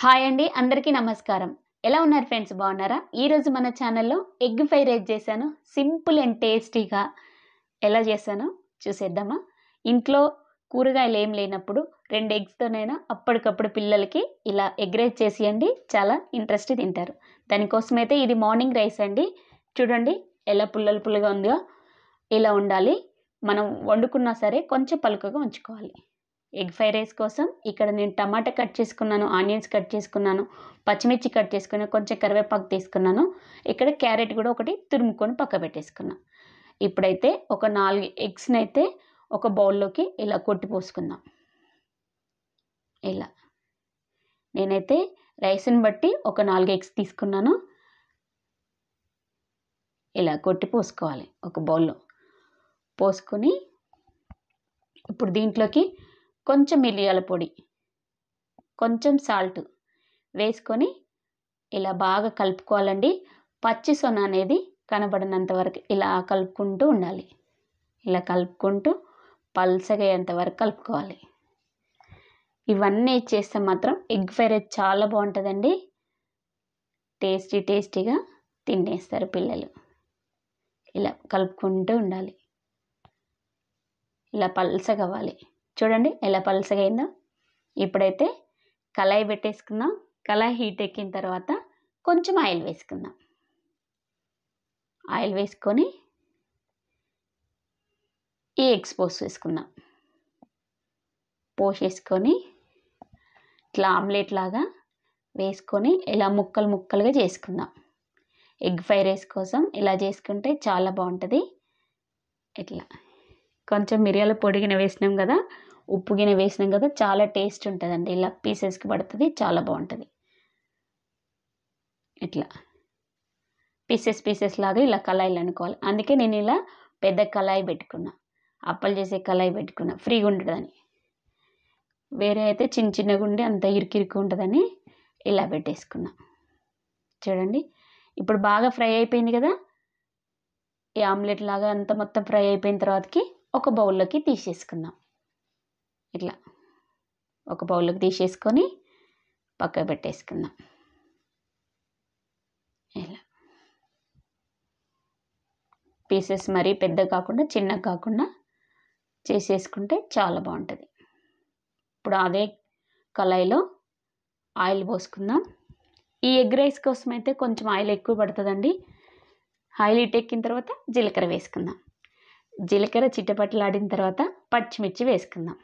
Hi అండి, అందరికీ నమస్కారం. ఎలా ఉన్నారు ఫ్రెండ్స్, బాగున్నారా? ఈరోజు మన ఛానల్లో ఎగ్ ఫ్రై రైస్ చేశాను. సింపుల్ అండ్ టేస్టీగా ఎలా చేశానో చూసేద్దామా? ఇంట్లో కూరగాయలు ఏం లేనప్పుడు 2 ఎగ్స్‌తోనైనా అప్పటికప్పుడు పిల్లలకి ఇలా ఎగ్ రైస్ చేసియండి. చాలా ఇంట్రెస్ట్ తింటారు. దానికోసమైతే ఇది మార్నింగ్ రైస్ అండి. చూడండి ఎలా పుల్లగా ఉందో. ఇలా ఉండాలి. మనం వండుకున్నా సరే కొంచెం పలుకగా ఉంచుకోవాలి. ఎగ్ ఫ్రై రైస్ కోసం ఇక్కడ నేను టమాటా కట్ చేసుకున్నాను, ఆనియన్స్ కట్ చేసుకున్నాను, పచ్చిమిర్చి కట్ చేసుకున్నాను, కొంచెం కరివేపాకు తీసుకున్నాను. ఇక్కడ క్యారెట్ కూడా ఒకటి తురుముకొని పక్క పెట్టేసుకున్నా. ఇప్పుడైతే ఒక 4 ఎగ్స్‌నైతే ఒక బౌల్‌లోకి ఇలా కొట్టి పోసుకుందాం. ఇలా నేనైతే రైస్‌ని బట్టి ఒక 4 ఎగ్స్ తీసుకున్నాను. ఇలా కొట్టి పోసుకోవాలి ఒక బౌల్‌లో. పోసుకొని ఇప్పుడు దీంట్లోకి కొంచెం మిరియాల పొడి, కొంచెం సాల్ట్ వేసుకొని ఇలా బాగా కలుపుకోవాలండి. పచ్చి సొన అనేది కనబడినంత వరకు ఇలా కలుపుకుంటూ ఉండాలి. ఇలా కలుపుకుంటూ పల్చగా అయ్యేంత వరకు కలుపుకోవాలి. ఇవన్నీ చేస్తే మాత్రం ఎగ్ ఫ్రై రైస్ చాలా బాగుంటుందండి. టేస్టీగా తినేస్తారు పిల్లలు. ఇలా కలుపుకుంటూ ఉండాలి. ఇలా పల్చగా అవ్వాలి. చూడండి ఎలా పల్చగా అయిందో. ఇప్పుడైతే కళాయి పెట్టేసుకుందాం. కళాయి హీట్ ఎక్కిన తర్వాత కొంచెం ఆయిల్ వేసుకుందాం. ఆయిల్ వేసుకొని ఈ ఎగ్స్ పోసేసుకుందాం. పోసేసుకొని ఇట్లా ఆమ్లెట్ లాగా వేసుకొని ఇలా ముక్కలుగా చేసుకుందాం. ఎగ్ ఫ్రై రైస్ కోసం ఇలా చేసుకుంటే చాలా బాగుంటుంది. ఇట్లా కొంచెం మిరియాల పొడి గిన్నె వేసినాం కదా, ఉప్పు గిన్నె వేసినాం కదా, చాలా టేస్ట్ ఉంటుందండి. ఇలా పీసెస్కి పడుతుంది, చాలా బాగుంటుంది. ఇట్లా పీసెస్ లాగా ఇలా కళాయిలు అనుకోవాలి. అందుకే నేను ఇలా పెద్ద కళాయి పెట్టుకున్నా, అప్పలు చేసే కళాయి పెట్టుకున్నా, ఫ్రీగా ఉంటుందని. వేరే అయితే చిన్నగా ఉండి అంత ఇరుకు ఉంటుందని ఇలా పెట్టేసుకున్నా. చూడండి ఇప్పుడు బాగా ఫ్రై అయిపోయింది కదా. ఈ ఆమ్లెట్ లాగా అంతా మొత్తం ఫ్రై అయిపోయిన తర్వాతకి ఒక బౌల్లోకి తీసేసుకుందాం. ఇట్లా ఒక బౌల్లోకి తీసేసుకొని పక్కకు పెట్టేసుకుందాం. ఇలా పీసెస్ మరీ పెద్దగా కాకుండా చిన్నగా కాకుండా చేసేసుకుంటే చాలా బాగుంటుంది. ఇప్పుడు అదే కళాయిలో ఆయిల్ పోసుకుందాం. ఈ ఎగ్ రైస్ కోసం అయితే కొంచెం ఆయిల్ ఎక్కువ పడుతుందండి. ఆయిల్ హీట్ ఎక్కిన తర్వాత జీలకర్ర వేసుకుందాం. జీలకర్ర చిట్టపట్టలాడిన తర్వాత పచ్చిమిర్చి వేసుకుందాం.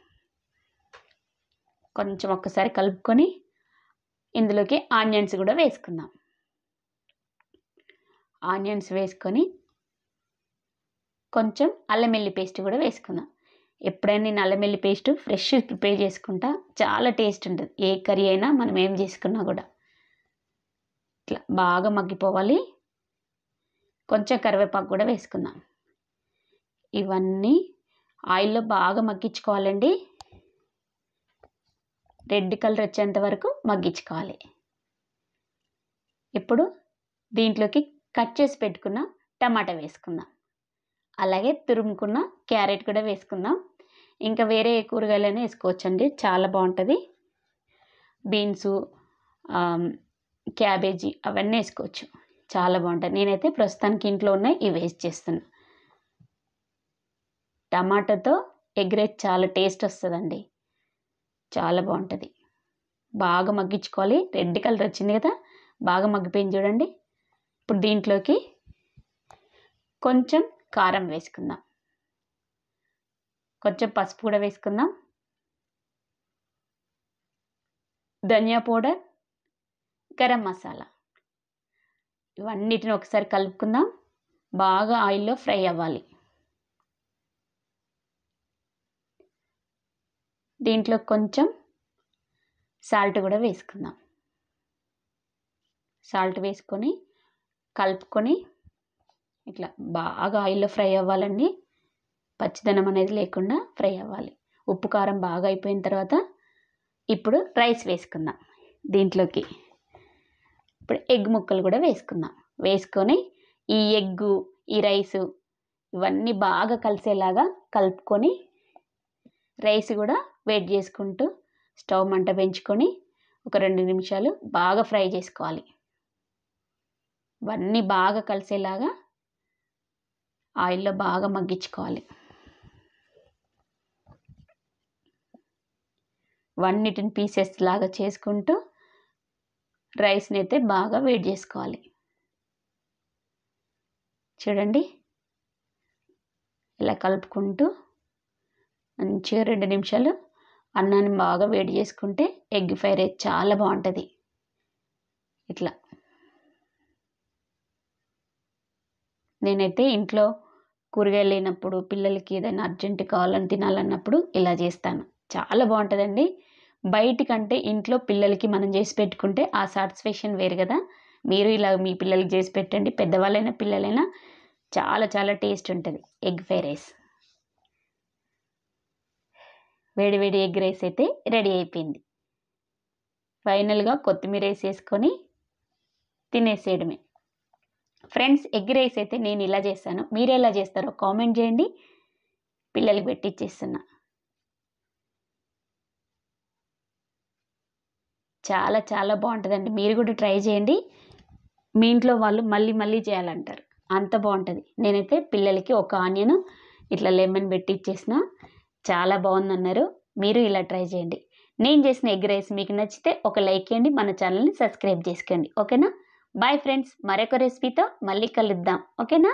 కొంచెం ఒక్కసారి కలుపుకొని ఇందులోకి ఆనియన్స్ కూడా వేసుకుందాం. ఆనియన్స్ వేసుకొని కొంచెం అల్లం వెల్లుల్లి పేస్ట్ కూడా వేసుకుందాం. ఎప్పుడైనా నేను అల్లం వెల్లుల్లి పేస్ట్ ఫ్రెష్ ప్రిపేర్ చేసుకుంటా, చాలా టేస్ట్ ఉంటుంది. ఏ కర్రీ అయినా మనం ఏం చేసుకున్నా కూడా. ఇట్లా బాగా మగ్గిపోవాలి. కొంచెం కరివేపాకు కూడా వేసుకుందాం. ఇవన్నీ ఆయిల్లో బాగా మగ్గించుకోవాలండి. రెడ్ కలర్ వచ్చేంత వరకు మగ్గించుకోవాలి. ఇప్పుడు దీంట్లోకి కట్ చేసి పెట్టుకున్న టమాటా వేసుకుందాం. అలాగే తురుముకున్న క్యారెట్ కూడా వేసుకుందాం. ఇంకా వేరే కూరగాయలైనా వేసుకోవచ్చండి, చాలా బాగుంటుంది. బీన్సు, క్యాబేజీ అవన్నీ వేసుకోవచ్చు, చాలా బాగుంటుంది. నేనైతే ప్రస్తుతానికి ఇంట్లో ఉన్నాయి ఇవి వేసి చేస్తున్నా. టమాటాతో ఎగ్ రైస్ చాలా టేస్ట్ వస్తుందండి, చాలా బాగుంటుంది. బాగా మగ్గించుకోవాలి. రెడ్ కలర్ వచ్చింది కదా, బాగా మగ్గిపోయింది చూడండి. ఇప్పుడు దీంట్లోకి కొంచెం కారం వేసుకుందాం, కొంచెం పసుపు కూడా వేసుకుందాం, ధనియా పౌడర్, గరం మసాలా, ఇవన్నిటిని ఒకసారి కలుపుకుందాం. బాగా ఆయిల్లో ఫ్రై అవ్వాలి. దీంట్లో కొంచెం సాల్ట్ కూడా వేసుకుందాం. సాల్ట్ వేసుకొని కలుపుకొని ఇట్లా బాగా ఆయిల్లో ఫ్రై అవ్వాలండి. పచ్చిదనం అనేది లేకుండా ఫ్రై అవ్వాలి. ఉప్పు కారం బాగా అయిపోయిన తర్వాత ఇప్పుడు రైస్ వేసుకుందాం. దీంట్లోకి ఇప్పుడు ఎగ్ ముక్కలు కూడా వేసుకుందాం. వేసుకొని ఈ ఎగ్గు, ఈ రైసు ఇవన్నీ బాగా కలిసేలాగా కలుపుకొని రైస్ కూడా వేడి చేసుకుంటూ స్టవ్ మంట పెంచుకొని ఒక 2 నిమిషాలు బాగా ఫ్రై చేసుకోవాలి. ఇవన్నీ బాగా కలిసేలాగా ఆయిల్లో బాగా మగ్గించుకోవాలి. వన్నిటిని పీసెస్ లాగా చేసుకుంటూ రైస్ని అయితే బాగా వేడి చేసుకోవాలి. చూడండి, ఇలా కలుపుకుంటూ మంచిగా 2 నిమిషాలు అన్నాన్ని బాగా వేడి చేసుకుంటే ఎగ్ ఫ్రై రైస్ చాలా బాగుంటుంది. ఇట్లా నేనైతే ఇంట్లో కూరగాయలు లేనప్పుడు, పిల్లలకి ఏదైనా అర్జెంట్ కావాలని తినాలన్నప్పుడు ఇలా చేస్తాను. చాలా బాగుంటుందండి. బయటికంటే ఇంట్లో పిల్లలకి మనం చేసి పెట్టుకుంటే ఆ సాటిస్ఫాక్షన్ వేరు కదా. మీరు ఇలా మీ పిల్లలకి చేసి పెట్టండి. పెద్దవాళ్ళైనా పిల్లలైనా చాలా చాలా టేస్ట్ ఉంటుంది ఎగ్ ఫ్రై రైస్. వేడి వేడి ఎగ్ రైస్ అయితే రెడీ అయిపోయింది. ఫైనల్గా కొత్తిమీర వేసేసుకొని తినేసేయడమే. ఫ్రెండ్స్, ఎగ్ రైస్ అయితే నేను ఇలా చేస్తాను. మీరు ఎలా చేస్తారో కామెంట్ చేయండి. పిల్లలకి పెట్టిచ్చేస్తున్నా. చాలా చాలా బాగుంటుందండి. మీరు కూడా ట్రై చేయండి. మీ ఇంట్లో వాళ్ళు మళ్ళీ మళ్ళీ చేయాలంటారు, అంత బాగుంటుంది. నేనైతే పిల్లలకి ఒక ఆనియన్ ఇట్లా లెమన్ పెట్టి ఇచ్చేసిన, చాలా బాగుందన్నారు. మీరు ఇలా ట్రై చేయండి. నేను చేసిన ఎగ్ రైస్ మీకు నచ్చితే ఒక లైక్ చేయండి, మన ఛానల్ని సబ్స్క్రైబ్ చేసుకోండి. ఓకేనా? బాయ్ ఫ్రెండ్స్, మరొక రెసిపీతో మళ్ళీ కలుద్దాం. ఓకేనా?